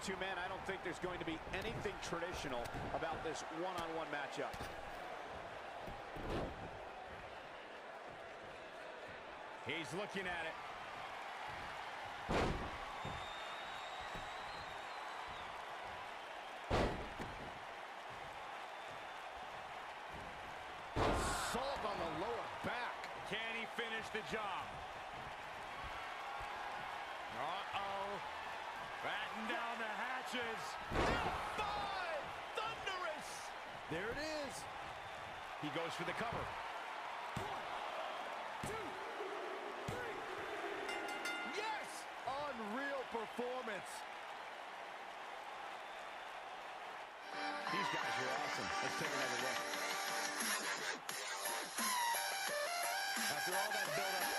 two men, I don't think there's going to be anything traditional about this one-on-one matchup. He's looking at it. Assault on the lower back. Can he finish the job? Uh-oh. Batten down the hatches. F5! Thunderous! There it is. He goes for the cover. 1, 2, 3. Yes! Unreal performance. These guys are awesome. Let's take another look. After all that build-up